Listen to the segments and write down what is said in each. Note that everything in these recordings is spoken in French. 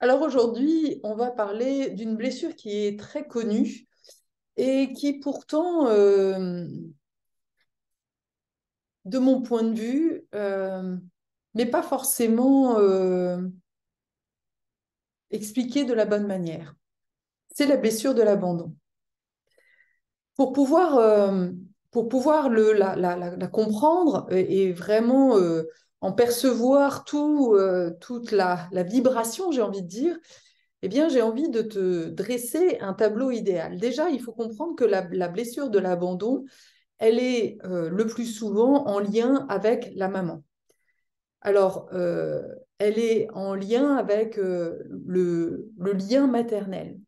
Alors aujourd'hui, on va parler d'une blessure qui est très connue et qui pourtant, de mon point de vue, n'est pas forcément expliquée de la bonne manière. C'est la blessure de l'abandon. Pour pouvoir, euh, pour pouvoir la comprendre et vraiment en percevoir toute la vibration, j'ai envie de dire, eh bien, j'ai envie de te dresser un tableau idéal. Déjà, il faut comprendre que la blessure de l'abandon, elle est le plus souvent en lien avec la maman. Alors, elle est en lien avec le lien maternel.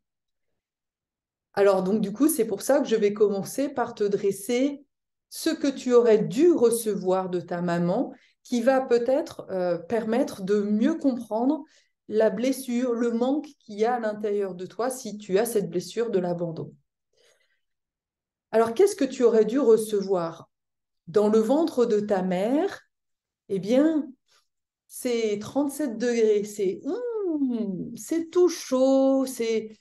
Alors, donc, du coup, c'est pour ça que je vais commencer par te dresser ce que tu aurais dû recevoir de ta maman, qui va peut-être permettre de mieux comprendre la blessure, le manque qu'il y a à l'intérieur de toi si tu as cette blessure de l'abandon. Alors, qu'est-ce que tu aurais dû recevoir? Dans le ventre de ta mère, eh bien, c'est 37 degrés, c'est tout chaud, c'est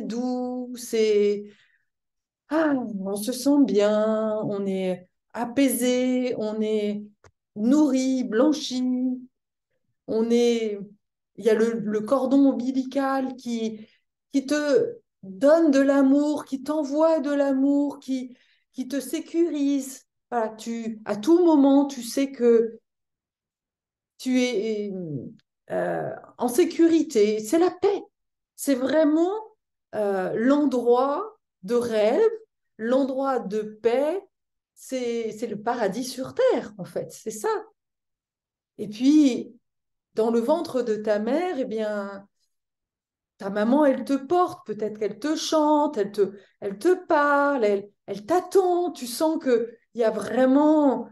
doux, on se sent bien, on est apaisé, on est nourri, blanchi, on est, il y a le cordon ombilical qui te donne de l'amour, qui t'envoie de l'amour, qui te sécurise. Voilà, à tout moment, tu sais que tu es en sécurité. C'est la paix. C'est vraiment l'endroit de rêve, l'endroit de paix. C'est le paradis sur terre, en fait. C'est ça. Et puis, dans le ventre de ta mère, eh bien, ta maman, elle te porte, peut-être qu'elle te chante, elle te parle, elle t'attend. Tu sens qu'il y a vraiment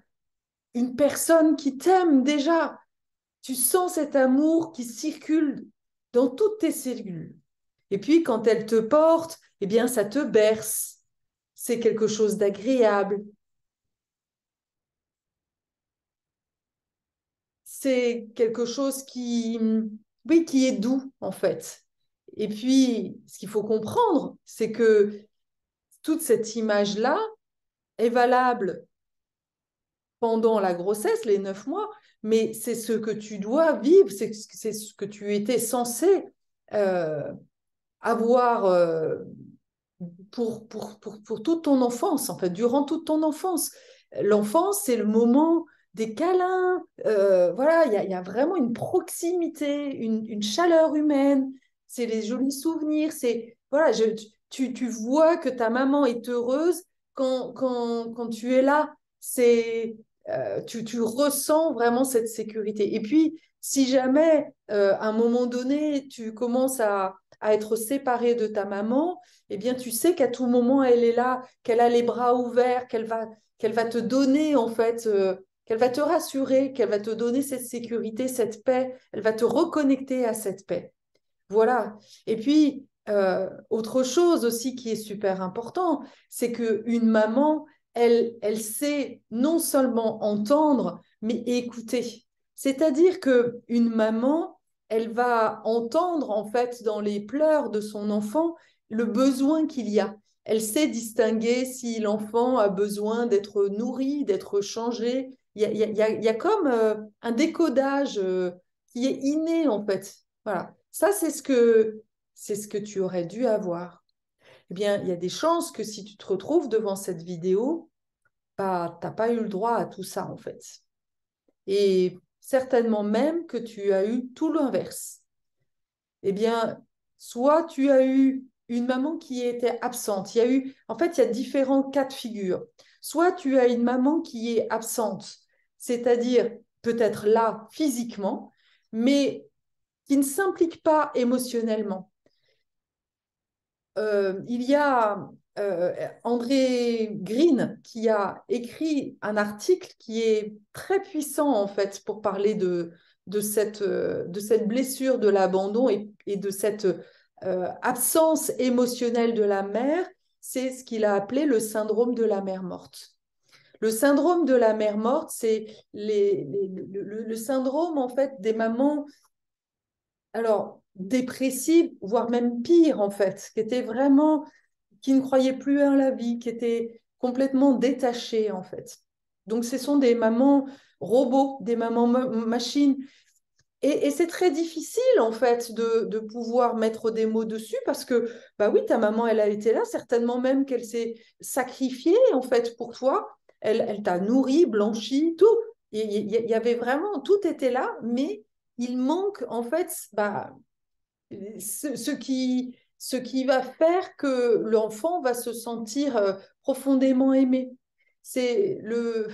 une personne qui t'aime déjà. Tu sens cet amour qui circule dans toutes tes cellules. Et puis, quand elle te porte, eh bien, ça te berce. C'est quelque chose d'agréable. C'est quelque chose oui, qui est doux, en fait. Et puis, ce qu'il faut comprendre, c'est que toute cette image-là est valable pendant la grossesse, les 9 mois, mais c'est ce que tu dois vivre, c'est ce que tu étais censé euh, avoir pour toute ton enfance, en fait, durant toute ton enfance. L'enfance, c'est le moment des câlins, voilà, il y a vraiment une proximité, une chaleur humaine, c'est les jolis souvenirs, voilà, tu vois que ta maman est heureuse quand tu es là, tu ressens vraiment cette sécurité. Et puis, si jamais, à un moment donné, tu commences à être séparé de ta maman, eh bien, tu sais qu'à tout moment, elle est là, qu'elle a les bras ouverts, qu'elle va te donner, en fait, qu'elle va te rassurer, qu'elle va te donner cette sécurité, cette paix, elle va te reconnecter à cette paix. Voilà. Et puis, autre chose aussi qui est super important, c'est qu'une maman, elle sait non seulement entendre, mais écouter. C'est-à-dire qu'une maman, elle va entendre en fait dans les pleurs de son enfant le besoin qu'il y a. Elle sait distinguer si l'enfant a besoin d'être nourri, d'être changé. Il y a comme un décodage qui est inné en fait. Voilà. Ça, c'est ce que tu aurais dû avoir. Eh bien, il y a des chances que si tu te retrouves devant cette vidéo, bah, tu n'as pas eu le droit à tout ça, en fait. Et certainement même que tu as eu tout l'inverse. Eh bien, soit tu as eu une maman qui était absente. En fait, il y a différents cas de figure. Soit tu as une maman qui est absente, c'est-à-dire peut-être là physiquement, mais qui ne s'implique pas émotionnellement. Il y a André Green qui a écrit un article qui est très puissant en fait pour parler de cette blessure de l'abandon et de cette absence émotionnelle de la mère. C'est ce qu'il a appelé le syndrome de la mère morte. Le syndrome de la mère morte, c'est le syndrome en fait des mamans alors, dépressive, voire même pire, en fait, qui ne croyait plus en la vie, qui était complètement détachée, en fait. Donc, ce sont des mamans robots, des mamans machines. Et c'est très difficile, en fait, de pouvoir mettre des mots dessus parce que, bah oui, ta maman, elle a été là, certainement même qu'elle s'est sacrifiée, en fait, pour toi. Elle t'a nourri, blanchi, tout. Il y avait vraiment, tout était là, mais il manque, en fait, bah, ce qui va faire que l'enfant va se sentir profondément aimé. C'est le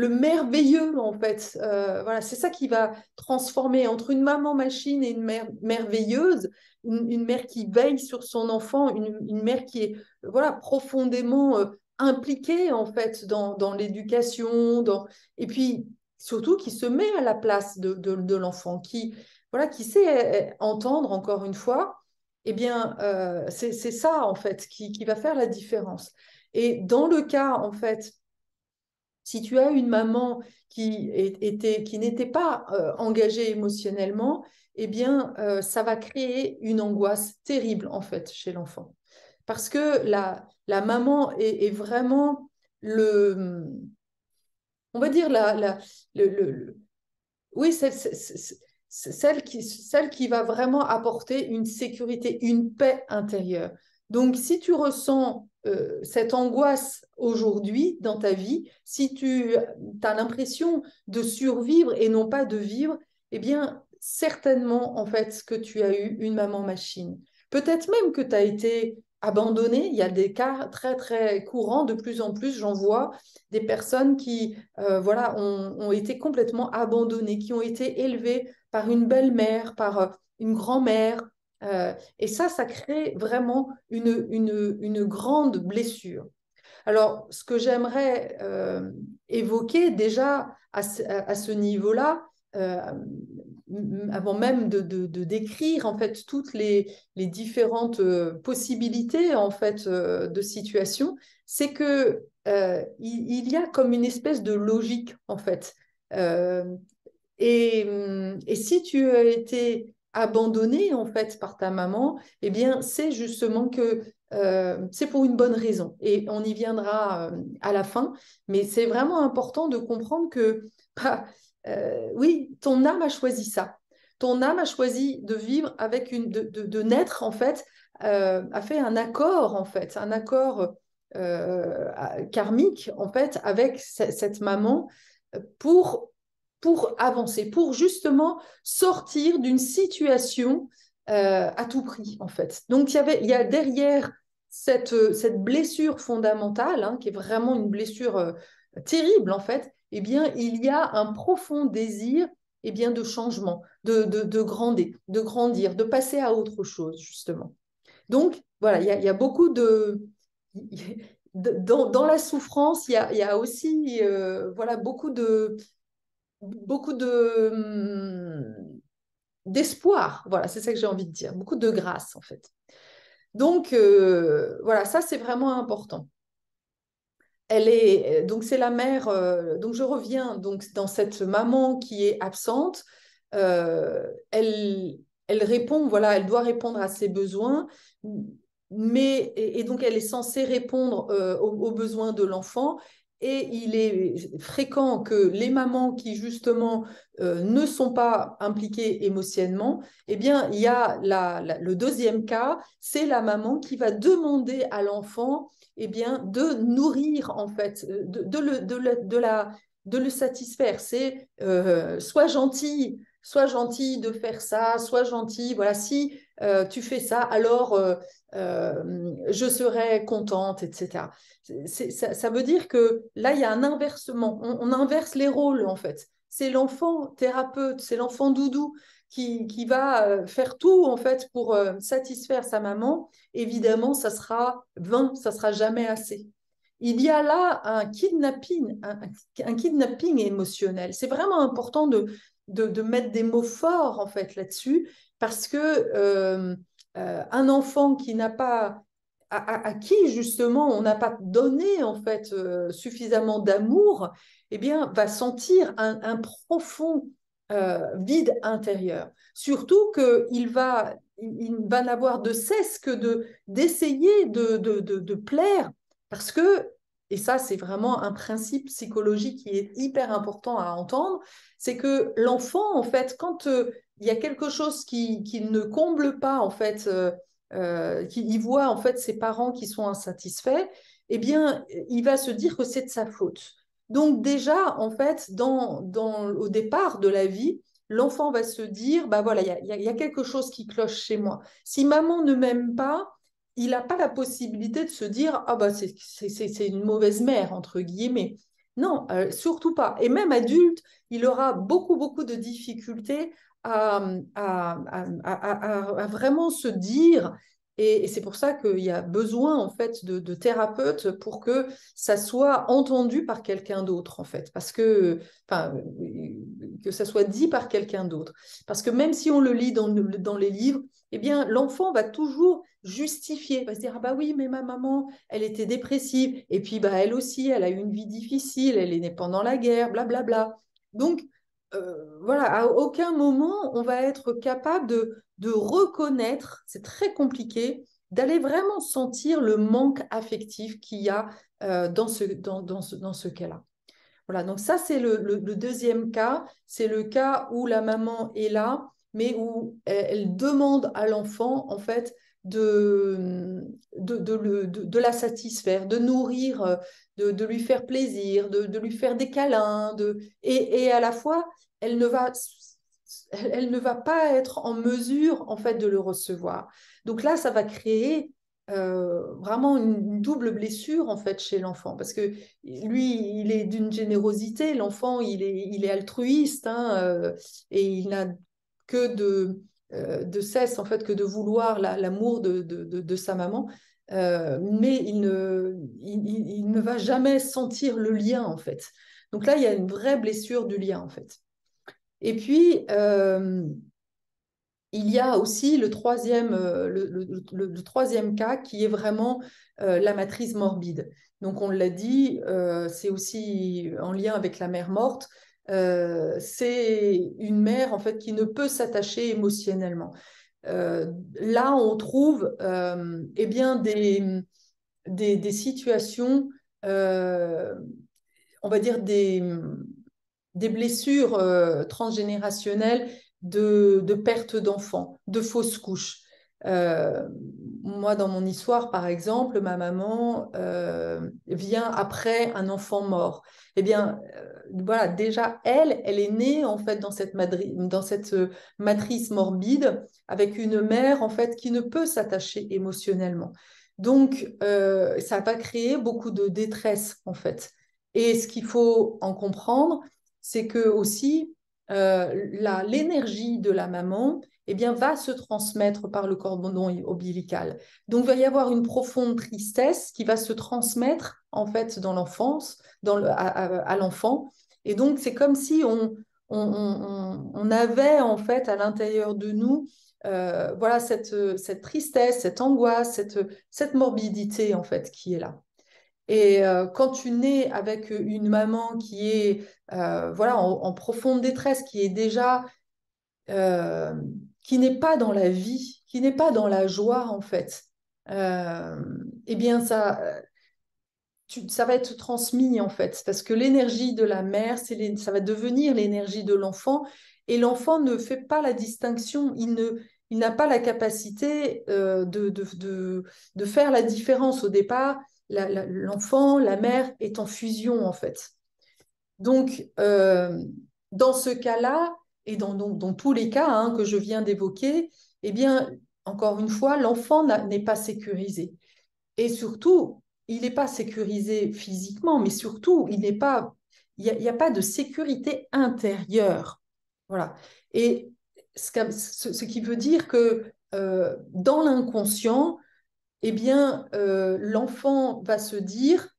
merveilleux, en fait. Voilà, c'est ça qui va transformer entre une maman machine et une mère merveilleuse, une mère qui veille sur son enfant, une mère qui est voilà, profondément impliquée, en fait, dans l'éducation, et puis surtout qui se met à la place de l'enfant, voilà, qui sait entendre, encore une fois. Eh bien, c'est ça, en fait, qui va faire la différence. Et dans le cas, en fait, si tu as une maman qui n'était pas engagée émotionnellement, eh bien, ça va créer une angoisse terrible, en fait, chez l'enfant. Parce que la maman est vraiment on va dire, oui, celle qui va vraiment apporter une sécurité, une paix intérieure. Donc, si tu ressens cette angoisse aujourd'hui dans ta vie, si tu as l'impression de survivre et non pas de vivre, eh bien, certainement, en fait, que tu as eu une maman machine. Peut-être même que tu as été abandonné. Il y a des cas très, très courants, de plus en plus, j'en vois, des personnes qui voilà, ont été complètement abandonnées, qui ont été élevées par une belle-mère, par une grand-mère. Et ça crée vraiment une grande blessure. Alors, ce que j'aimerais évoquer déjà à ce niveau-là, euh, avant même de décrire en fait toutes les différentes possibilités en fait de situation, c'est que il y a comme une espèce de logique en fait. Euh, et si tu as été abandonné en fait par ta maman, eh bien c'est justement que c'est pour une bonne raison. Et on y viendra à la fin, mais c'est vraiment important de comprendre que bah, oui, ton âme a choisi ça. Ton âme a choisi de vivre avec de naître en fait, a fait un accord en fait, un accord karmique en fait avec cette maman pour avancer, pour justement sortir d'une situation à tout prix, en fait. Donc, il y a derrière cette blessure fondamentale, hein, qui est vraiment une blessure terrible, en fait, eh bien, il y a un profond désir eh bien, de changement, de grandir, de passer à autre chose, justement. Donc, voilà, il y a beaucoup de... Dans la souffrance, il y a aussi voilà, beaucoup d'espoir. Voilà, c'est ça que j'ai envie de dire. Beaucoup de grâce, en fait. Donc, voilà, ça, c'est vraiment important. Donc c'est la mère, donc je reviens donc dans cette maman qui est absente, elle répond, voilà, elle doit répondre à ses besoins, et donc elle est censée répondre aux besoins de l'enfant. Et il est fréquent que les mamans qui justement ne sont pas impliquées émotionnellement, eh bien, il y a le deuxième cas, c'est la maman qui va demander à l'enfant eh bien, de nourrir, en fait, de le satisfaire. C'est sois gentil de faire ça, sois gentil, voilà, si tu fais ça, alors je serai contente, etc. Ça veut dire que là, il y a un inversement. On inverse les rôles, en fait. C'est l'enfant thérapeute, c'est l'enfant doudou qui va faire tout, en fait, pour satisfaire sa maman. Évidemment, ça sera vain, ça sera jamais assez. Il y a là un kidnapping émotionnel. C'est vraiment important de mettre des mots forts en fait là-dessus parce que un enfant qui n'a pas à qui justement on n'a pas donné en fait suffisamment d'amour, eh bien va sentir un profond vide intérieur. Surtout il va n'avoir de cesse que d'essayer de plaire parce que, et ça c'est vraiment un principe psychologique qui est hyper important à entendre, c'est que l'enfant, en fait, quand il y a quelque chose qui ne comble pas, en fait, qu'il voit en fait ses parents qui sont insatisfaits, eh bien, il va se dire que c'est de sa faute. Donc déjà, en fait, au départ de la vie, l'enfant va se dire, bah voilà, il y a quelque chose qui cloche chez moi. Si maman ne m'aime pas, il n'a pas la possibilité de se dire, ah bah c'est une mauvaise mère, entre guillemets. Non, surtout pas. Et même adulte, il aura beaucoup, beaucoup de difficultés à vraiment se dire, et c'est pour ça qu'il y a besoin en fait de thérapeutes pour que ça soit entendu par quelqu'un d'autre en fait, parce que, enfin, que ça soit dit par quelqu'un d'autre. Parce que même si on le lit dans les livres, eh bien l'enfant va toujours justifier, va se dire ah bah oui mais ma maman elle était dépressive et puis bah elle aussi elle a eu une vie difficile, elle est née pendant la guerre, blablabla. Bla, bla. Donc voilà, à aucun moment on va être capable de reconnaître, c'est très compliqué, d'aller vraiment sentir le manque affectif qu'il y a dans ce cas-là. Voilà, donc ça c'est le deuxième cas, c'est le cas où la maman est là, mais où elle demande à l'enfant en fait de la satisfaire, de nourrir, de lui faire plaisir, de lui faire des câlins, et à la fois elle ne va elle ne va pas être en mesure en fait de le recevoir. Donc là, ça va créer vraiment une double blessure en fait chez l'enfant parce que lui, il est d'une générosité, l'enfant, il est altruiste hein, et il n'a que de cesse en fait que de vouloir l'amour de sa maman. Mais il ne va jamais sentir le lien en fait. Donc là, il y a une vraie blessure du lien en fait. Et puis, il y a aussi le troisième cas qui est vraiment la matrice morbide. Donc, on l'a dit, c'est aussi en lien avec la mère morte. C'est une mère en fait qui ne peut s'attacher émotionnellement. Là, on trouve eh bien des situations, on va dire des blessures transgénérationnelles de perte d'enfants, de fausses couches. Euh, Moi, dans mon histoire, par exemple, ma maman vient après un enfant mort. Eh bien, voilà, déjà, elle est née en fait dans cette matrice morbide avec une mère en fait qui ne peut s'attacher émotionnellement. Donc, ça va créer beaucoup de détresse en fait. Et ce qu'il faut en comprendre, c'est que aussi l'énergie de la maman eh bien, va se transmettre par le cordon ombilical. Donc, il va y avoir une profonde tristesse qui va se transmettre en fait dans l'enfance, à l'enfant. Et donc, c'est comme si on avait en fait à l'intérieur de nous voilà cette tristesse, cette angoisse, cette morbidité en fait qui est là. Et quand tu nais avec une maman qui est voilà, en profonde détresse, qui est déjà, euh, qui n'est pas dans la vie, qui n'est pas dans la joie en fait, eh bien ça va être transmis en fait, parce que l'énergie de la mère, ça va devenir l'énergie de l'enfant, et l'enfant ne fait pas la distinction, il n'a pas la capacité de faire la différence au départ. L'enfant, la mère est en fusion en fait. Donc, dans ce cas-là, et dans tous les cas hein, que je viens d'évoquer, eh bien, encore une fois, l'enfant n'est pas sécurisé. Et surtout, il n'est pas sécurisé physiquement, mais surtout, il y a pas de sécurité intérieure. Voilà. Et ce qui veut dire que dans l'inconscient, eh bien, l'enfant va se dire,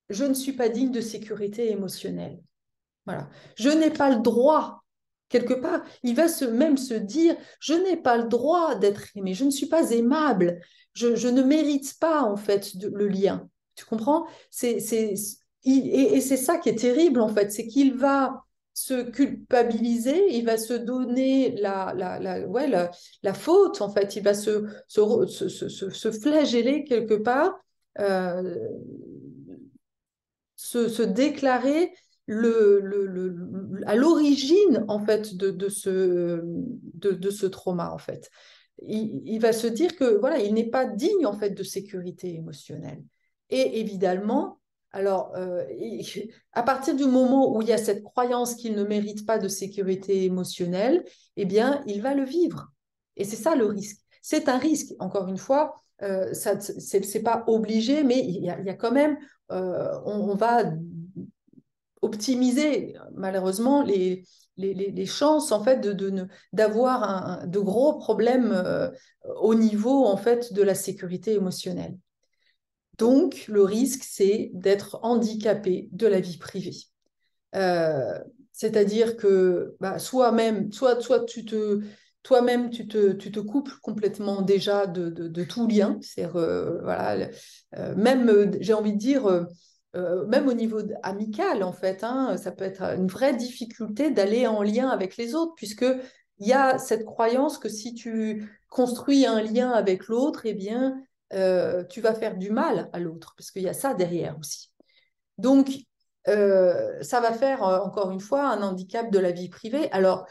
je ne suis pas digne de sécurité émotionnelle. Voilà. Je n'ai pas le droit, quelque part, il va même se dire, je n'ai pas le droit d'être aimé, je ne suis pas aimable, je ne mérite pas, en fait, le lien. Tu comprends? Et c'est ça qui est terrible, en fait, c'est qu'il va se culpabiliser, il va se donner la faute, en fait, il va se flageller quelque part, euh, se déclarer à l'origine, en fait, de ce trauma, en fait. Il va se dire que, voilà, il n'est pas digne, en fait, de sécurité émotionnelle. Et évidemment, alors, à partir du moment où il y a cette croyance qu'il ne mérite pas de sécurité émotionnelle, eh bien, il va le vivre. Et c'est ça le risque. C'est un risque, encore une fois, ça, c'est pas obligé, mais il y a quand même, on va optimiser malheureusement les chances en fait d'avoir de gros problèmes au niveau en fait de la sécurité émotionnelle. Donc le risque c'est d'être handicapé de la vie privée. Euh, C'est-à-dire que bah, soit toi-même tu te coupes complètement déjà de tout lien, c'est-à-dire voilà, même j'ai envie de dire même au niveau amical en fait, hein, ça peut être une vraie difficulté d'aller en lien avec les autres puisque il y a cette croyance que si tu construis un lien avec l'autre, eh bien tu vas faire du mal à l'autre parce qu'il y a ça derrière aussi. Donc, ça va faire, encore une fois, un handicap de la vie privée. Alors,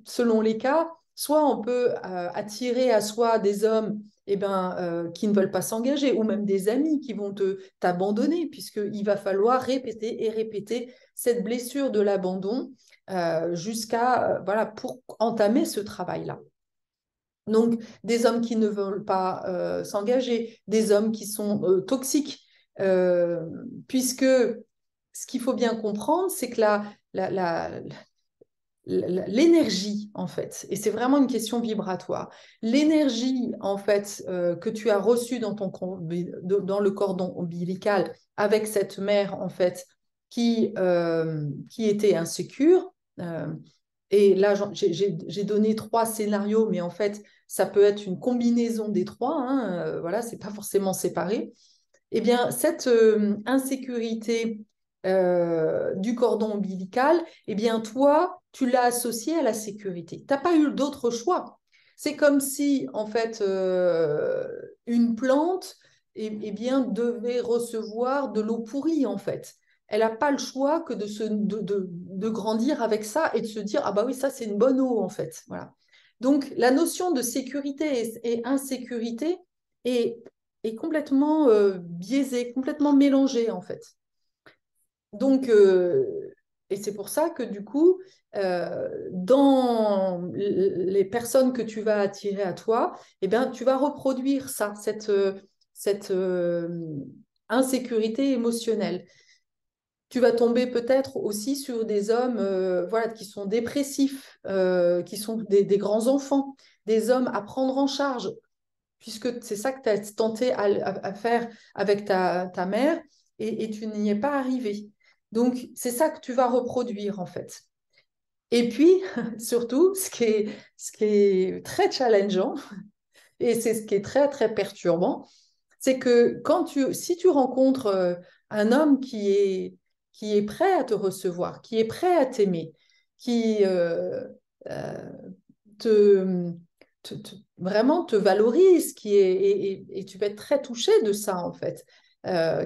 selon les cas, soit on peut attirer à soi des hommes qui ne veulent pas s'engager, ou même des amis qui vont t'abandonner, puisqu'il va falloir répéter et répéter cette blessure de l'abandon voilà, pour entamer ce travail-là. Donc, des hommes qui ne veulent pas s'engager, des hommes qui sont toxiques, euh, puisque ce qu'il faut bien comprendre, c'est que la, la, l'énergie, en fait, et c'est vraiment une question vibratoire, l'énergie, en fait, que tu as reçue dans le cordon ombilical avec cette mère, en fait, qui était insécure, et là, j'ai donné 3 scénarios, mais en fait, ça peut être une combinaison des 3, hein, voilà, c'est pas forcément séparé. Eh bien, cette insécurité du cordon ombilical, eh bien, toi, tu l'as associée à la sécurité. Tu n'as pas eu d'autre choix. C'est comme si, en fait, une plante bien, devait recevoir de l'eau pourrie, en fait. Elle n'a pas le choix que de grandir avec ça et de se dire, ah bah oui, ça, c'est une bonne eau, en fait. Voilà. Donc, la notion de sécurité et insécurité est complètement biaisé, complètement mélangé en fait. Donc, et c'est pour ça que du coup, dans les personnes que tu vas attirer à toi, eh bien, tu vas reproduire ça, cette insécurité émotionnelle. Tu vas tomber peut-être aussi sur des hommes voilà, qui sont dépressifs, qui sont des grands enfants, des hommes à prendre en charge, puisque c'est ça que tu as tenté à faire avec ta mère et tu n'y es pas arrivé. Donc, c'est ça que tu vas reproduire en fait. Et puis, surtout, ce qui est très challengeant, et c'est ce qui est très, très perturbant, c'est que si tu rencontres un homme qui est prêt à te recevoir, qui est prêt à t'aimer, qui euh, te, vraiment te valorise, et tu vas être très touché de ça en fait,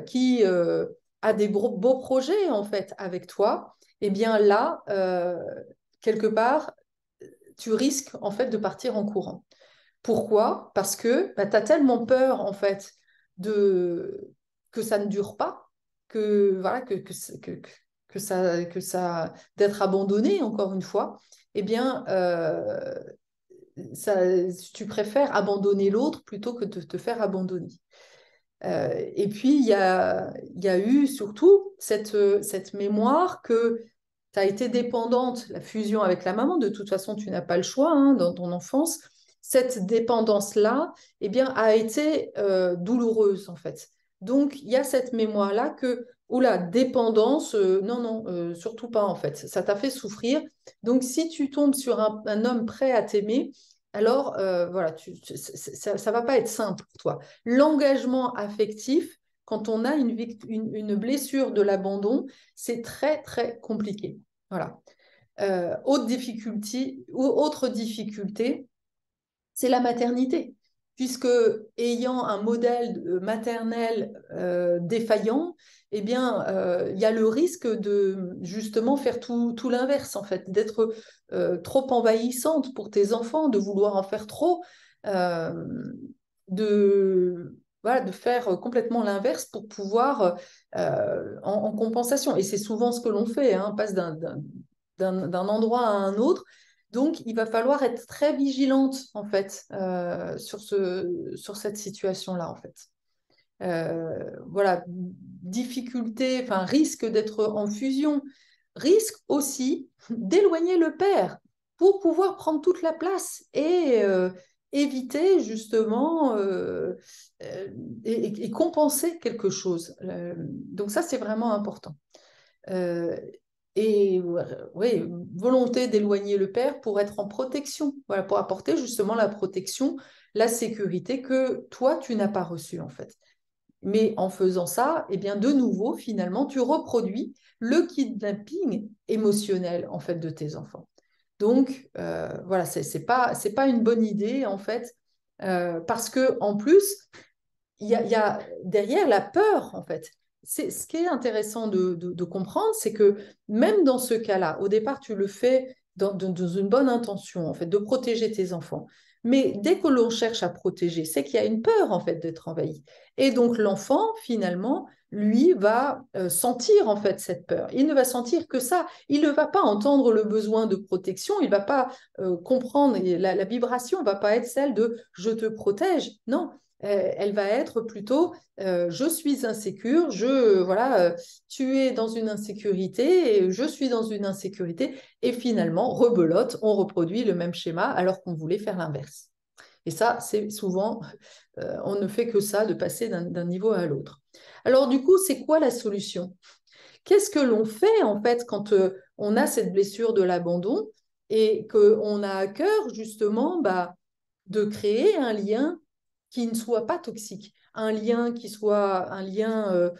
qui a des beaux projets en fait avec toi, et bien là, quelque part, tu risques en fait de partir en courant. Pourquoi? Parce que bah, tu as tellement peur en fait que ça ne dure pas, que voilà que ça d'être abandonné encore une fois. Eh bien, ça, tu préfères abandonner l'autre plutôt que de te faire abandonner. Et puis, il y a eu surtout cette mémoire que tu as été dépendante, la fusion avec la maman, de toute façon, tu n'as pas le choix hein, dans ton enfance. Cette dépendance-là, eh bien, a été douloureuse, en fait. Donc, il y a cette mémoire-là que, oula, dépendance, non, non, surtout pas, en fait. Ça t'a fait souffrir. Donc, si tu tombes sur un homme prêt à t'aimer, alors, voilà, ça ne va pas être simple pour toi. L'engagement affectif, quand on a une blessure de l'abandon, c'est très, très compliqué. Voilà. Autre difficulté, c'est la maternité. Puisque ayant un modèle maternel défaillant, eh bien, il y a le risque de justement faire tout l'inverse, en fait, d'être trop envahissante pour tes enfants, de vouloir en faire trop, euh, voilà, de faire complètement l'inverse pour pouvoir en compensation. Et c'est souvent ce que l'on fait, hein, on passe d'un endroit à un autre. Donc, il va falloir être très vigilante, en fait, sur cette situation-là, en fait. Voilà, difficulté, enfin, risque d'être en fusion, risque aussi d'éloigner le père pour pouvoir prendre toute la place et éviter justement et compenser quelque chose. Donc ça, c'est vraiment important. Euh, et oui, volonté d'éloigner le père pour être en protection, voilà, pour apporter justement la protection, la sécurité que toi, tu n'as pas reçue en fait. Mais en faisant ça, eh bien, de nouveau, finalement, tu reproduis le kidnapping émotionnel en fait de tes enfants. Donc, voilà, c'est pas une bonne idée en fait, parce que en plus, il y a derrière la peur, en fait. Ce qui est intéressant de comprendre, c'est que même dans ce cas-là, au départ, tu le fais dans une bonne intention, en fait, de protéger tes enfants. Mais dès que l'on cherche à protéger, c'est qu'il y a une peur, en fait, d'être envahi. Et donc, l'enfant, finalement, lui, va sentir, en fait, cette peur. Il ne va sentir que ça. Il ne va pas entendre le besoin de protection. Il ne va pas comprendre. La vibration ne va pas être celle de « je te protège ». Non, elle va être plutôt je suis insécure, voilà, tu es dans une insécurité, et je suis dans une insécurité, et finalement, rebelote, on reproduit le même schéma alors qu'on voulait faire l'inverse. Et ça, c'est souvent, on ne fait que ça, de passer d'un niveau à l'autre. Alors du coup, c'est quoi la solution? Qu'est-ce que l'on fait en fait quand on a cette blessure de l'abandon et qu'on a à cœur justement de créer un lien qui ne soit pas toxique, un lien qui soit un lien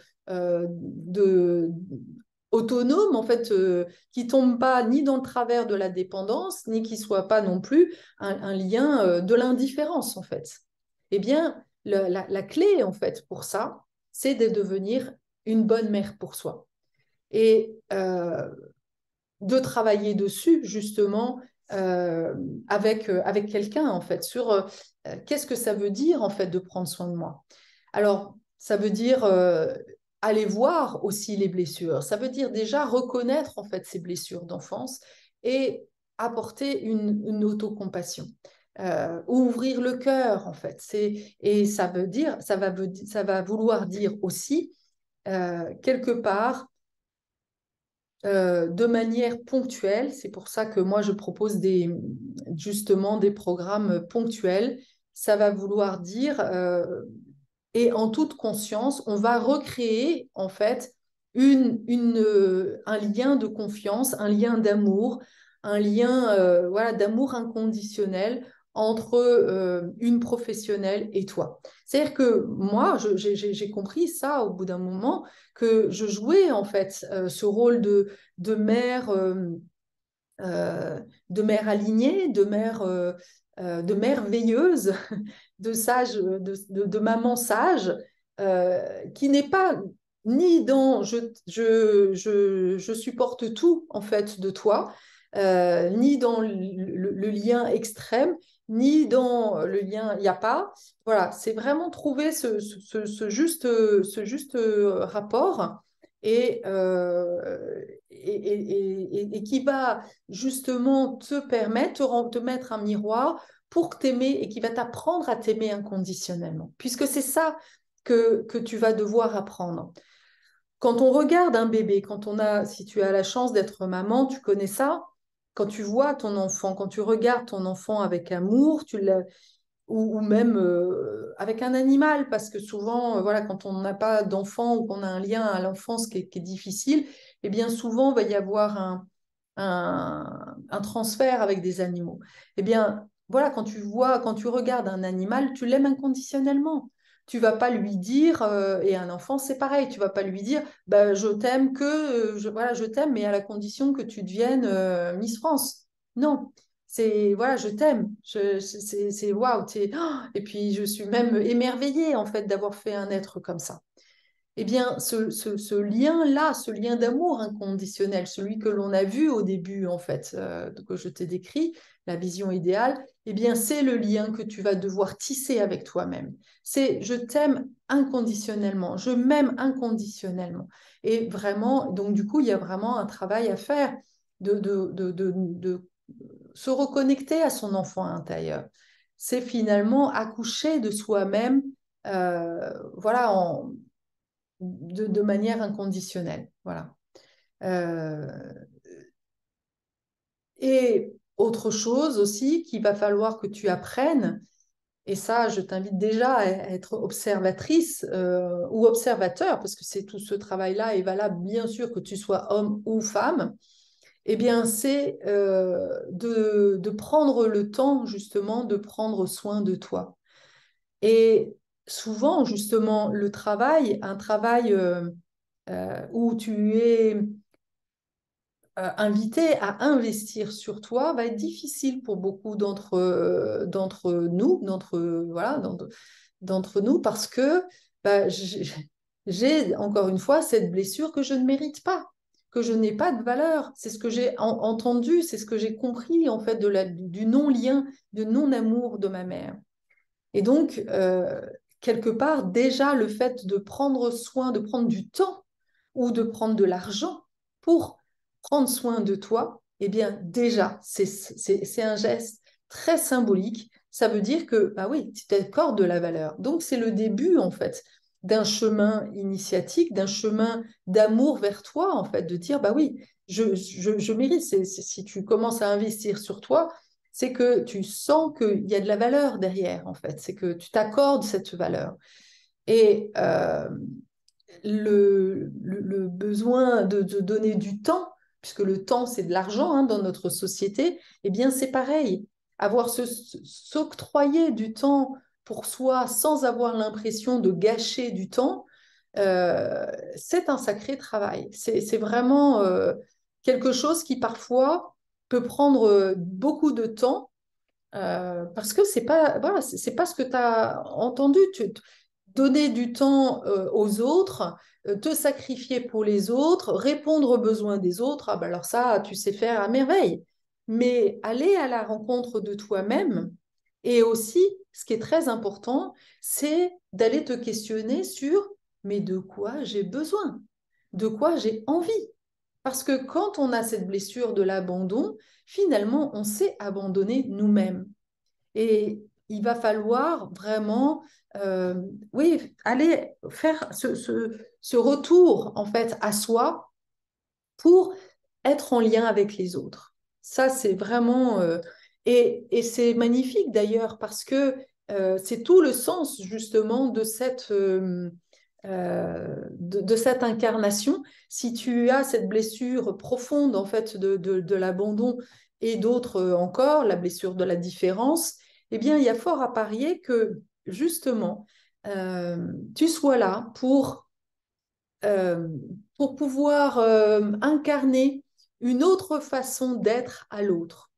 autonome, en fait, qui tombe pas ni dans le travers de la dépendance, ni qui soit pas non plus un lien de l'indifférence, en fait. Eh bien, la clé, en fait, pour ça, c'est de devenir une bonne mère pour soi. Et de travailler dessus, justement, avec quelqu'un, en fait, sur qu'est-ce que ça veut dire, en fait, de prendre soin de moi. Alors, ça veut dire aller voir aussi les blessures. Ça veut dire déjà reconnaître, en fait, ces blessures d'enfance et apporter une autocompassion. Ouvrir le cœur, en fait. Et ça va vouloir dire aussi, quelque part, de manière ponctuelle. C'est pour ça que moi, je propose justement des programmes ponctuels. Ça va vouloir dire, et en toute conscience, on va recréer en fait un lien de confiance, un lien d'amour, un lien voilà, d'amour inconditionnel entre une professionnelle et toi. C'est-à-dire que moi, j'ai compris ça au bout d'un moment, que je jouais en fait ce rôle de mère, de mère alignée, de mère veilleuse, de sage, de maman sage, qui n'est pas ni dans je supporte tout en fait de toi, ni dans le lien extrême, ni dans le lien il n'y a pas. Voilà, c'est vraiment trouver ce juste rapport et, et qui va justement te permettre, te mettre un miroir pour t'aimer et qui va t'apprendre à t'aimer inconditionnellement. Puisque c'est ça que tu vas devoir apprendre. Quand on regarde un bébé, si tu as la chance d'être maman, tu connais ça. Quand tu vois ton enfant, quand tu regardes ton enfant avec amour, ou même avec un animal, parce que souvent, voilà, quand on n'a pas d'enfant ou qu'on a un lien à l'enfance qui est difficile, eh bien souvent, il va y avoir un transfert avec des animaux. Eh bien, voilà, quand tu regardes un animal, tu l'aimes inconditionnellement. tu vas pas lui dire, et un enfant, c'est pareil, tu vas pas lui dire, bah, je t'aime voilà, je t'aime, mais à la condition que tu deviennes Miss France. Non, c'est, voilà, je t'aime, c'est, waouh, et puis je suis même émerveillée, en fait, d'avoir fait un être comme ça. Eh bien, ce lien-là, ce lien d'amour inconditionnel, celui que l'on a vu au début, en fait, que je t'ai décrit, la vision idéale, eh bien, c'est le lien que tu vas devoir tisser avec toi-même. C'est je t'aime inconditionnellement, je m'aime inconditionnellement. Et vraiment, donc du coup, il y a vraiment un travail à faire de se reconnecter à son enfant intérieur. C'est finalement accoucher de soi-même, voilà, de manière inconditionnelle. Voilà. Euh, et autre chose aussi qu'il va falloir que tu apprennes, et ça, je t'invite déjà à être observatrice ou observateur, parce que c'est tout ce travail-là est valable, bien sûr, que tu sois homme ou femme, eh bien, c'est de prendre le temps, justement, de prendre soin de toi. Et souvent, justement, le travail, un travail où tu es invité à investir sur toi va être difficile pour beaucoup d'entre nous, voilà, d'entre nous, parce que bah, j'ai encore une fois cette blessure que je ne mérite pas, que je n'ai pas de valeur. C'est ce que j'ai entendu, c'est ce que j'ai compris en fait du non-lien, du non-amour de ma mère. Et donc, quelque part, déjà, le fait de prendre soin, de prendre du temps ou de prendre de l'argent pour prendre soin de toi, eh bien, déjà, c'est un geste très symbolique. Ça veut dire que, bah oui, tu t'accordes de la valeur. Donc, c'est le début, en fait, d'un chemin initiatique, d'un chemin d'amour vers toi, en fait, de dire, bah oui, je mérite. Si tu commences à investir sur toi, c'est que tu sens qu'il y a de la valeur derrière, en fait. C'est que tu t'accordes cette valeur. Et le besoin de donner du temps, puisque le temps, c'est de l'argent hein, dans notre société, eh bien, c'est pareil. S'octroyer du temps pour soi sans avoir l'impression de gâcher du temps, c'est un sacré travail. C'est vraiment quelque chose qui parfois peut prendre beaucoup de temps parce que c'est pas, voilà, c'est pas ce que tu as entendu. Donner du temps aux autres, te sacrifier pour les autres, répondre aux besoins des autres, ah ben alors ça, tu sais faire à merveille. Mais aller à la rencontre de toi-même, et aussi, ce qui est très important, c'est d'aller te questionner sur, mais de quoi j'ai besoin? De quoi j'ai envie? Parce que quand on a cette blessure de l'abandon, finalement, on s'est abandonné nous-mêmes. Et il va falloir vraiment, oui, aller faire ce retour en fait à soi pour être en lien avec les autres. Ça, c'est vraiment... et c'est magnifique d'ailleurs parce que c'est tout le sens justement de cette incarnation. Si tu as cette blessure profonde en fait de l'abandon et d'autres encore, la blessure de la différence, eh bien, il y a fort à parier que justement, tu sois là euh, pour pouvoir incarner une autre façon d'être à l'autre.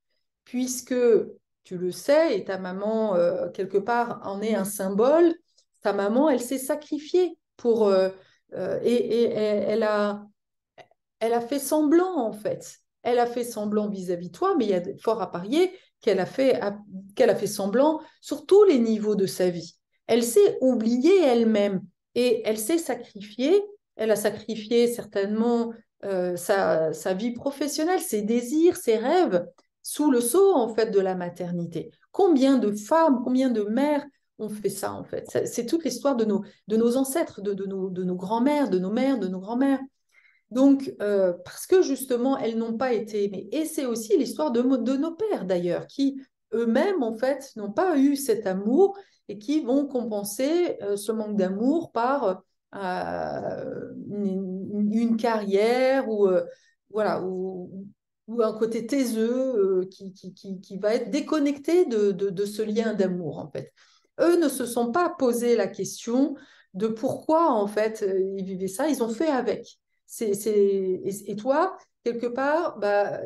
Puisque tu le sais, et ta maman, quelque part, en est un symbole, ta maman, elle s'est sacrifiée et elle a fait semblant, en fait. Elle a fait semblant vis-à-vis de toi, mais il y a fort à parier qu'elle a fait semblant sur tous les niveaux de sa vie. Elle s'est oubliée elle-même et elle s'est sacrifiée. Elle a sacrifié certainement sa vie professionnelle, ses désirs, ses rêves, sous le sceau, en fait, de la maternité. Combien de femmes, combien de mères ont fait ça, en fait? C'est toute l'histoire de nos ancêtres, de nos grands-mères, de nos mères, de nos grands-mères. Donc, parce que justement, elles n'ont pas été aimées. Et c'est aussi l'histoire de nos pères, d'ailleurs, qui eux-mêmes, en fait, n'ont pas eu cet amour et qui vont compenser ce manque d'amour par une carrière voilà, ou un côté taiseux qui va être déconnecté de ce lien d'amour, en fait. eux ne se sont pas posé la question de pourquoi, en fait, ils vivaient ça. Ils ont fait avec. Et toi, quelque part, bah,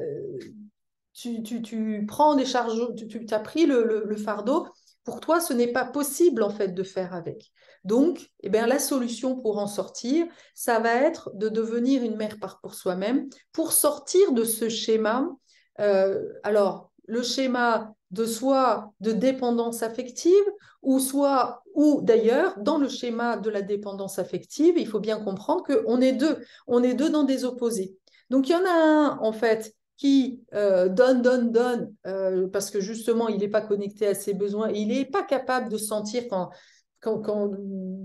tu prends des charges, tu as pris le fardeau. Pour toi, ce n'est pas possible, en fait, de faire avec. Donc, eh bien, la solution pour en sortir, ça va être de devenir une mère pour soi-même, pour sortir de ce schéma. Alors, le schéma de soit de dépendance affective, ou d'ailleurs, dans le schéma de la dépendance affective, il faut bien comprendre qu'on est deux. On est deux dans des opposés. Donc, il y en a un, en fait, qui donne, parce que justement, il n'est pas connecté à ses besoins, et il n'est pas capable de sentir quand, quand,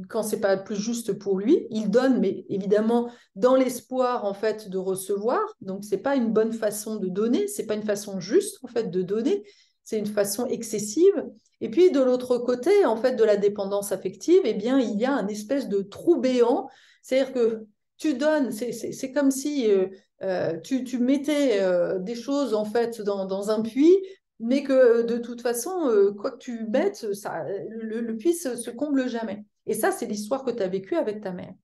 quand c'est pas plus juste pour lui. Il donne, mais évidemment, dans l'espoir, en fait, de recevoir. Donc, c'est pas une bonne façon de donner, c'est pas une façon juste, en fait, de donner. C'est une façon excessive. Et puis, de l'autre côté, en fait, de la dépendance affective, eh bien, il y a un espèce de trou béant. C'est-à-dire que tu donnes, c'est comme si tu mettais des choses en fait dans un puits, mais que de toute façon, quoi que tu mettes, le puits se comble jamais. Et ça, c'est l'histoire que tu as vécue avec ta mère.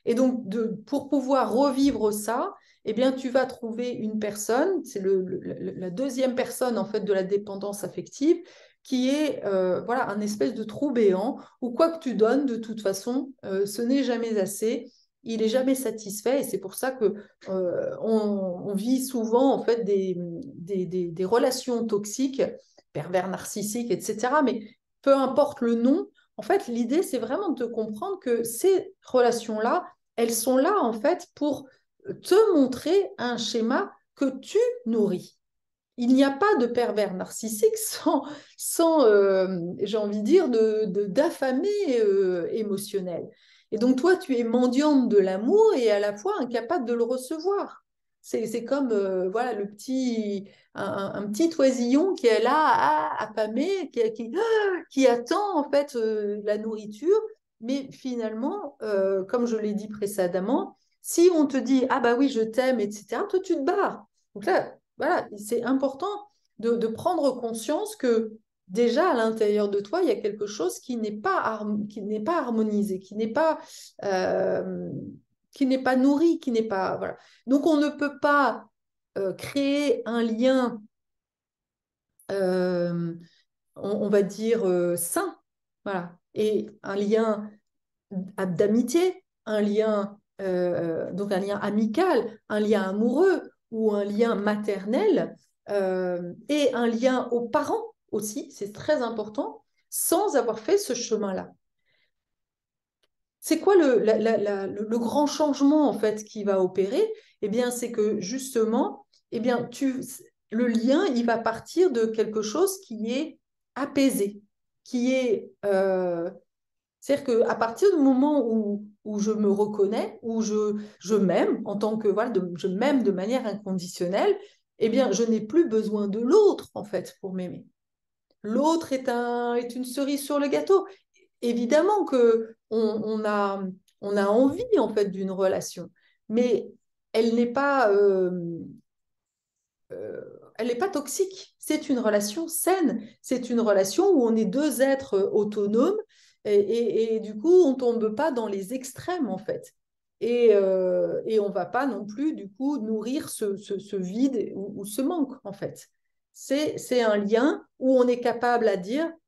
Et donc, pour pouvoir revivre ça, eh bien, tu vas trouver une personne, c'est la deuxième personne en fait de la dépendance affective, qui est voilà un espèce de trou béant où quoi que tu donnes, de toute façon, ce n'est jamais assez. Il n'est jamais satisfait et c'est pour ça que on vit souvent en fait des relations toxiques, pervers narcissiques, etc. Mais peu importe le nom, en fait, l'idée, c'est vraiment de comprendre que ces relations-là, elles sont là, en fait, pour te montrer un schéma que tu nourris. Il n'y a pas de pervers narcissique sans j'ai envie de dire, d'affamé émotionnel. Et donc, toi, tu es mendiante de l'amour et à la fois incapable de le recevoir. C'est comme voilà, un petit oisillon qui est là, affamé, qui attend en fait la nourriture. Mais finalement, comme je l'ai dit précédemment, si on te dit, ah bah oui, je t'aime, etc., toi, tu te barres. Donc là, voilà, c'est important de prendre conscience que déjà à l'intérieur de toi, il y a quelque chose qui n'est pas harmonisé, euh, qui n'est pas nourri, qui n'est pas voilà. Donc on ne peut pas créer un lien, euh, on va dire sain, voilà, et un lien d'amitié, donc un lien amical, un lien amoureux ou un lien maternel et un lien aux parents aussi, c'est très important, sans avoir fait ce chemin-là. C'est quoi le grand changement en fait qui va opérer? Eh bien, c'est que justement, eh bien, le lien, il va partir de quelque chose qui est apaisé, qui est c'est-à-dire qu'à partir du moment où je me reconnais, où je m'aime en tant que, voilà, je m'aime de manière inconditionnelle, eh bien, je n'ai plus besoin de l'autre, en fait, pour m'aimer. L'autre est une cerise sur le gâteau. Évidemment que on a envie, en fait, d'une relation, mais elle n'est pas, euh, elle n'est pas toxique. C'est une relation saine. C'est une relation où on est deux êtres autonomes et du coup, on ne tombe pas dans les extrêmes, en fait. Et on ne va pas non plus, du coup, nourrir ce vide ou ce manque, en fait. C'est un lien où on est capable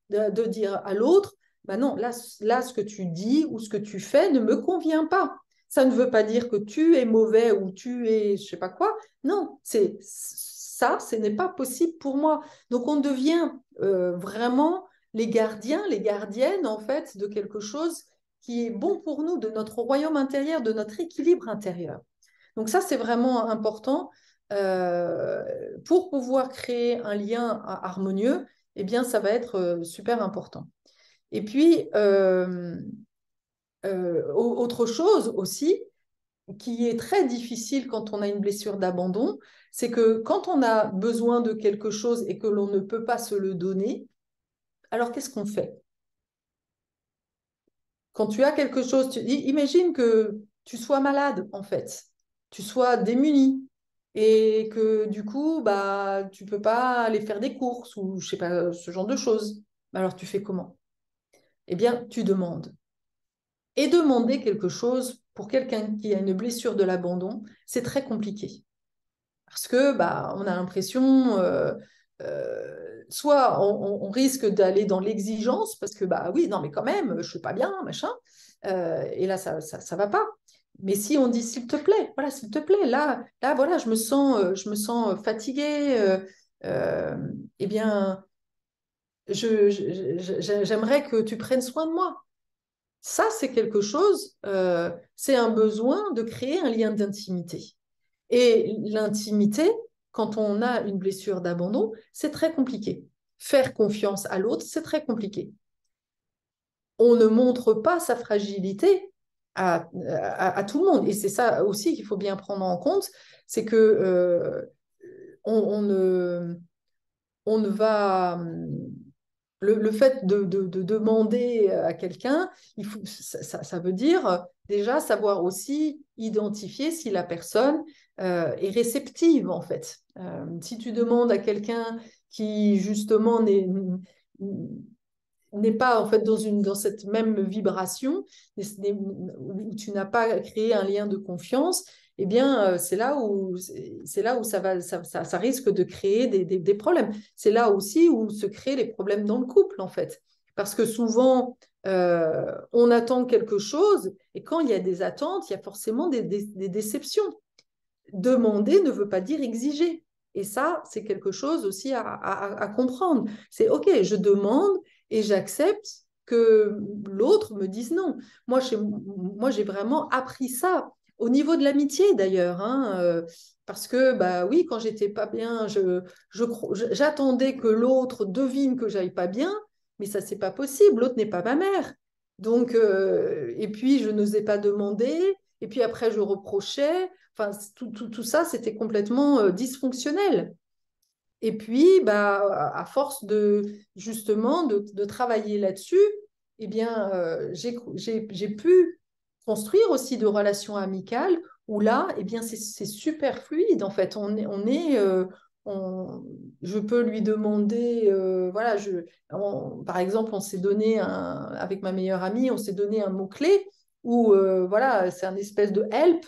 de dire à l'autre, bah non, là, ce que tu dis ou ce que tu fais ne me convient pas. Ça ne veut pas dire que tu es mauvais ou tu es je sais pas quoi. Non, c'est ça, ce n'est pas possible pour moi. Donc on devient vraiment les gardiens, les gardiennes en fait de quelque chose qui est bon pour nous, de notre royaume intérieur, de notre équilibre intérieur. Donc ça, c'est vraiment important euh, pour pouvoir créer un lien harmonieux. Eh bien, ça va être super important. Et puis, autre chose aussi, qui est très difficile quand on a une blessure d'abandon, c'est que quand on a besoin de quelque chose et que l'on ne peut pas se le donner, alors qu'est-ce qu'on fait? Quand tu as quelque chose, imagine que tu sois malade en fait, tu sois démuni et que du coup, bah, tu peux pas aller faire des courses ou je sais pas, ce genre de choses. Alors tu fais comment? eh bien, tu demandes. Et demander quelque chose pour quelqu'un qui a une blessure de l'abandon, c'est très compliqué. Parce que bah, on a l'impression, soit on risque d'aller dans l'exigence, parce que bah oui, non mais quand même, je ne suis pas bien, machin, et là ça va pas. Mais si on dit s'il te plaît, voilà, s'il te plaît, là voilà, je me sens fatiguée, euh, eh bien, j'aimerais que tu prennes soin de moi. Ça, c'est quelque chose, c'est un besoin de créer un lien d'intimité. Et l'intimité, quand on a une blessure d'abandon, c'est très compliqué. Faire confiance à l'autre, c'est très compliqué. On ne montre pas sa fragilité à tout le monde. Et c'est ça aussi qu'il faut bien prendre en compte, c'est que on ne, on ne va le fait de demander à quelqu'un, ça veut dire déjà savoir aussi identifier si la personne est réceptive, en fait. Si tu demandes à quelqu'un qui, justement, n'est pas en fait dans cette même vibration, où tu n'as pas créé un lien de confiance, eh bien, c'est là où ça risque de créer des problèmes. C'est là aussi où se créent les problèmes dans le couple, en fait. Parce que souvent, on attend quelque chose, et quand il y a des attentes, il y a forcément des déceptions. Demander ne veut pas dire exiger. Et ça, c'est quelque chose aussi à comprendre. C'est OK, je demande et j'accepte que l'autre me dise non. Moi, j'ai vraiment appris ça au niveau de l'amitié d'ailleurs, hein, parce que bah oui, quand j'étais pas bien, j'attendais que l'autre devine que j'aille pas bien, mais ça c'est pas possible. L'autre n'est pas ma mère. Donc et puis je n'osais pas demander. Et puis après je reprochais. Enfin, tout ça, c'était complètement dysfonctionnel. Et puis, bah, à force justement de travailler là-dessus, eh bien, j'ai pu construire aussi de relations amicales où là, eh bien, c'est super fluide en fait. On- je peux lui demander, voilà, par exemple, on s'est donné avec ma meilleure amie, on s'est donné un mot-clé où, voilà, c'est un espèce de help.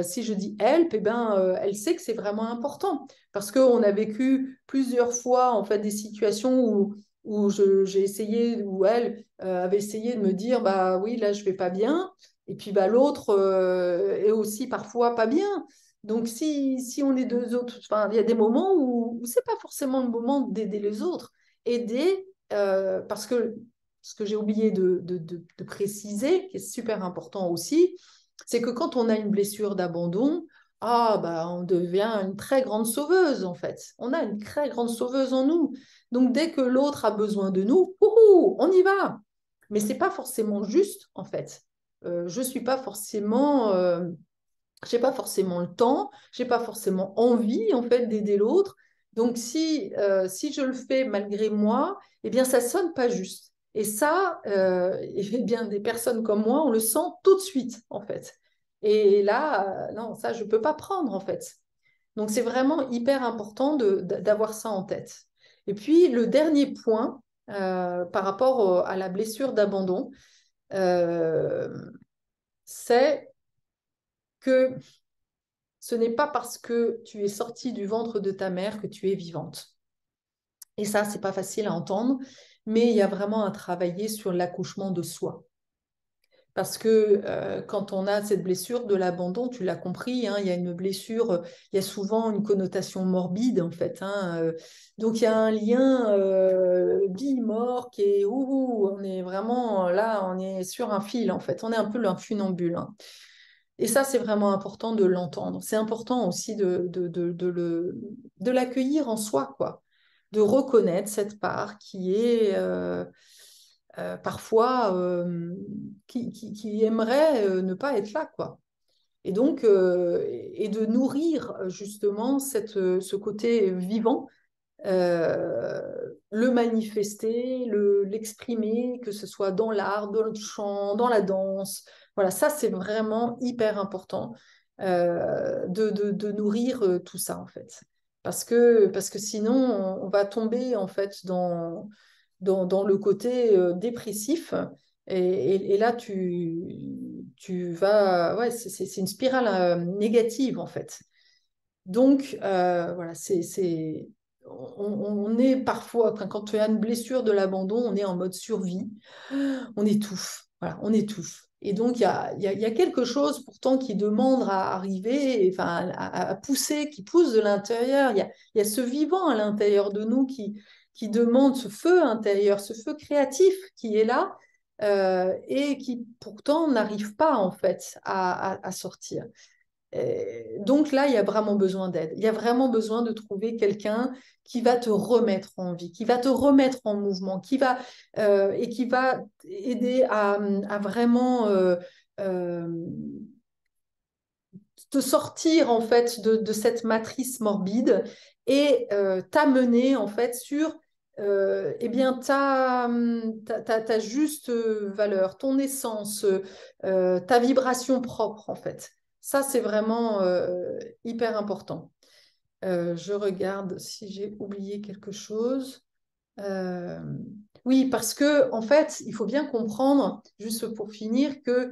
Si je dis help, eh ben, elle sait que c'est vraiment important parce qu'on a vécu plusieurs fois en fait des situations où j'ai essayé, où elle avait essayé de me dire bah oui là je vais pas bien et puis bah l'autre est aussi parfois pas bien. Donc si on est deux autres, enfin il y a des moments où c'est pas forcément le moment d'aider les autres, aider parce que ce que j'ai oublié de préciser, qui est super important aussi, c'est que quand on a une blessure d'abandon, ah, bah, on devient une très grande sauveuse, en fait. On a une très grande sauveuse en nous. Donc, dès que l'autre a besoin de nous, ouhou, on y va. Mais c'est pas forcément juste, en fait. Je suis pas forcément, j'ai pas forcément le temps, j'ai pas forcément envie, en fait, d'aider l'autre. Donc, si je le fais malgré moi, eh bien, ça sonne pas juste. Et ça, eh bien, des personnes comme moi, on le sent tout de suite, en fait. Et là, non, ça, je peux pas prendre, en fait. Donc, c'est vraiment hyper important d'avoir ça en tête. Et puis, le dernier point, par rapport à la blessure d'abandon, euh, c'est que ce n'est pas parce que tu es sortie du ventre de ta mère que tu es vivante. Et ça, c'est pas facile à entendre, mais il y a vraiment à travailler sur l'accouchement de soi. Parce que quand on a cette blessure de l'abandon, tu l'as compris, hein, il y a une blessure, il y a souvent une connotation morbide en fait, hein, donc il y a un lien vie-mort qui est, on est vraiment là, on est sur un fil en fait, on est un peu un funambule, hein. Et ça, c'est vraiment important de l'entendre. C'est important aussi de l'accueillir en soi, quoi. De reconnaître cette part qui est parfois qui aimerait ne pas être là, quoi. Et donc, et de nourrir justement ce côté vivant, le manifester, l'exprimer, que ce soit dans l'art, dans le chant, dans la danse. Voilà, ça, c'est vraiment hyper important de nourrir tout ça, en fait. Parce que sinon, on va tomber, en fait, dans le côté dépressif. Et là, tu vas... Ouais, c'est une spirale négative, en fait. Donc, voilà, on est parfois, quand tu as une blessure de l'abandon, on est en mode survie, on étouffe, voilà, on étouffe. Et donc, il y a quelque chose pourtant qui demande à arriver, enfin, à pousser, qui pousse de l'intérieur. Il y a ce vivant à l'intérieur de nous qui demande ce feu intérieur, ce feu créatif qui est là et qui pourtant n'arrive pas en fait à sortir. Donc là, il y a vraiment besoin d'aide. Il y a vraiment besoin de trouver quelqu'un qui va te remettre en vie, qui va te remettre en mouvement, et qui va aider à vraiment euh, te sortir en fait de cette matrice morbide et t'amener en fait sur eh bien, ta juste valeur, ton essence, ta vibration propre, en fait. Ça, c'est vraiment hyper important. Je regarde si j'ai oublié quelque chose. Euh, oui, parce que, en fait, il faut bien comprendre, juste pour finir, que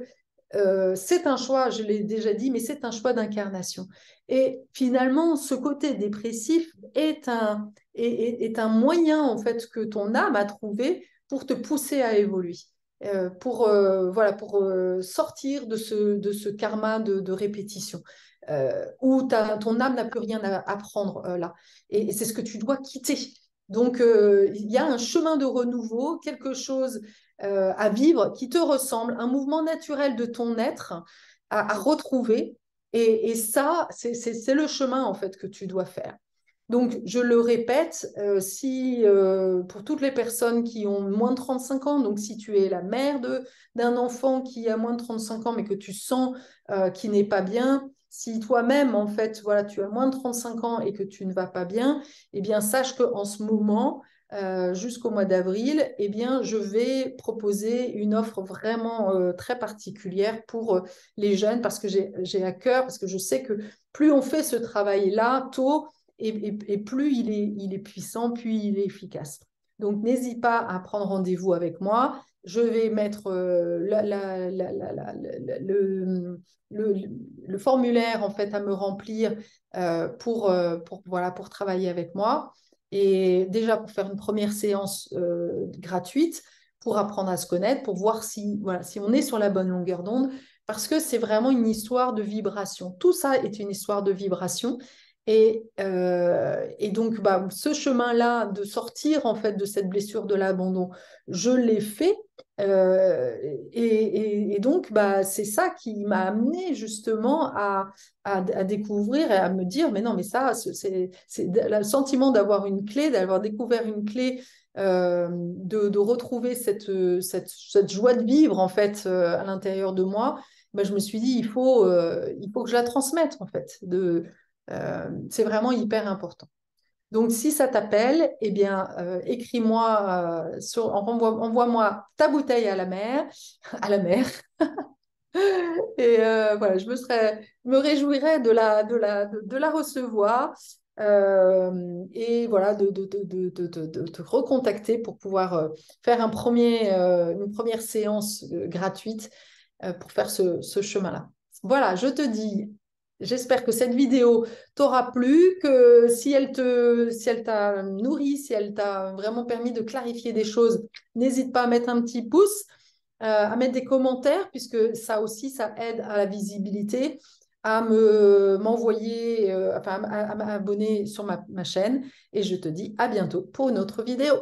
c'est un choix, je l'ai déjà dit, mais c'est un choix d'incarnation. Et finalement, ce côté dépressif est un moyen, en fait, que ton âme a trouvé pour te pousser à évoluer, voilà, pour sortir de ce karma de répétition, où ton âme n'a plus rien à apprendre là. Et c'est ce que tu dois quitter. Donc, il y a un chemin de renouveau, quelque chose à vivre qui te ressemble, un mouvement naturel de ton être à retrouver. Et ça, c'est le chemin en fait que tu dois faire. Donc, je le répète, si pour toutes les personnes qui ont moins de 35 ans, donc si tu es la mère d'un enfant qui a moins de 35 ans, mais que tu sens qu'il n'est pas bien, si toi-même, en fait, voilà, tu as moins de 35 ans et que tu ne vas pas bien, eh bien, sache qu'en ce moment, jusqu'au mois d'avril, eh bien, je vais proposer une offre vraiment très particulière pour les jeunes parce que j'ai à cœur, parce que je sais que plus on fait ce travail-là tôt, et plus il est puissant, plus il est efficace. Donc, n'hésite pas à prendre rendez-vous avec moi. Je vais mettre le, le formulaire en fait à me remplir voilà, pour travailler avec moi. Et déjà pour faire une première séance gratuite, pour apprendre à se connaître, pour voir voilà, si on est sur la bonne longueur d'onde, parce que c'est vraiment une histoire de vibration. Tout ça est une histoire de vibration. Et donc, bah, ce chemin-là de sortir en fait de cette blessure de l'abandon, je l'ai fait. Et donc, bah, c'est ça qui m'a amené justement à découvrir et à me dire, mais non, mais ça, c'est le sentiment d'avoir une clé, d'avoir découvert une clé, de retrouver cette joie de vivre en fait à l'intérieur de moi. Bah, je me suis dit, il faut que je la transmette en fait. C'est vraiment hyper important. Donc, si ça t'appelle, eh bien, écris-moi, envoie-moi ta bouteille à la mer, à la mer. Et voilà, je me réjouirais de la recevoir et voilà, de te recontacter pour pouvoir faire une première séance gratuite pour faire ce chemin-là. Voilà, je te dis, j'espère que cette vidéo t'aura plu, que si elle t'a nourri, si elle t'a vraiment permis de clarifier des choses, n'hésite pas à mettre un petit pouce, à mettre des commentaires, puisque ça aussi, ça aide à la visibilité, à m'envoyer, enfin, à m'abonner sur ma chaîne. Et je te dis à bientôt pour une autre vidéo.